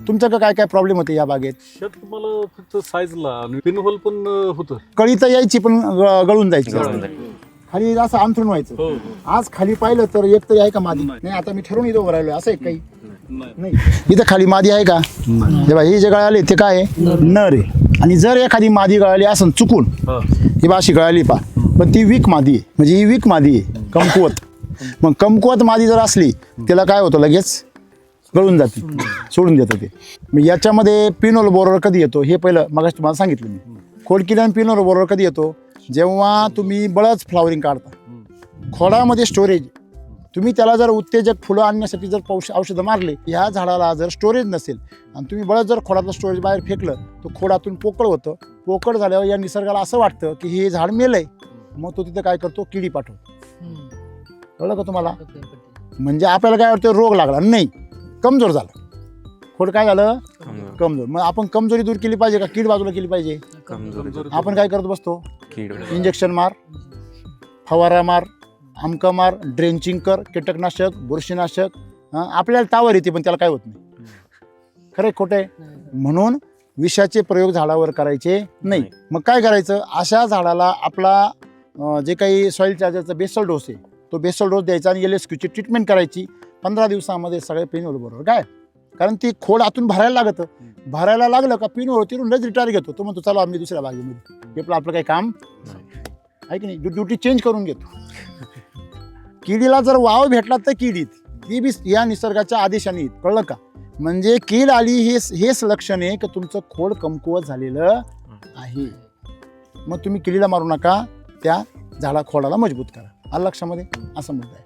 तुमच्याकडे काय काय प्रॉब्लेम होते या बागेत? शेत मला फक्त साईजला आणि पिनहोल पण होतं. कळी तर यायची पण गळून जायची. खाली असं अंथरून व्हायचं. हो. आज खाली पाहिलं तर एक तरी आहे का मादी? नाही. आता मी ठरवून इथं उभं राहिलोय असं आहे काही नाही. इथं खाली मादी आहे का? जेव्हा ही जे गळाली ते काय आहे? नर आहे. आणि जर एखादी मादी गळाली असेल चुकून, ही बा अशी गळाली पा, पण ती वीक मादी आहे, म्हणजे ही वीक मादी आहे, कमकुवत. मग कमकुवत मादी जर असली त्याला काय होतं, लगेच गळून जाते, सोडून देतं ते. मग याच्यामध्ये पिनोल बोरर कधी येतो हे पहिलं मगाशी तुम्हाला सांगितलं मी. खोडकिडा आणि पिनोल बोरर कधी येतो? जेव्हा तुम्ही बळच फ्लावरिंग काढता, खोडामध्ये स्टोरेज, तुम्ही त्याला जर उत्तेजक फुलं आणण्यासाठी जर औषधं मारले, ह्या झाडाला जर स्टोरेज नसेल आणि तुम्ही बळच जर खोडातलं स्टोरेज बाहेर फेकलं तर खोडातून पोकळ होतं. पोकळ झाल्यावर या निसर्गाला असं वाटतं की हे झाड मेलंय, मग तो तिथं काय करतो? किडी पाठवतो. कळलं का तुम्हाला? म्हणजे आपल्याला काय वाटतं? रोग लागला नाही, कमजोर झालं खोड. काय झालं? कमजोर. मग आपण कमजोरी दूर केली पाहिजे का कीड बाजूला केली पाहिजे? आपण काय करत बसतो? इंजेक्शन मार, फवारा मार, आमका मार, ड्रेंचिंग कर, कीटकनाशक, बुरशीनाशक. आपल्याला तावर येते पण त्याला काय होत नाही. खरं खोटं आहे? म्हणून विषाचे प्रयोग झाडावर करायचे नाही. मग काय करायचं? अशा झाडाला आपला जे काही सॉईल चार्जरचा बेसल डोस आहे तो बेसल डोस द्यायचा आणि LSQची ट्रीटमेंट करायची. 15 दिवसामध्ये सगळे पिनहोल बरोबर. काय? कारण ती खोड आतून भरायला लागतं. भरायला लागलं का पिनहोल तिथून रिटायर घेतो. तो म्हणतो चला आम्ही दुसऱ्या बागेमध्ये, हे आपलं काही काम आहे की नाही, ड्युटी चेंज करून घेतो. किडीला जर वाव भेटला तर कीड येते, ती बी या निसर्गाच्या आदेशाने येते. कळलं का? म्हणजे कीड आली हेच लक्षण आहे की तुमचं खोड कमकुवत झालेलं आहे. मग तुम्ही किडीला मारू नका, त्या झाडा खोडाला मजबूत करा. आलं लक्षामध्ये? असा मुद्दा आहे.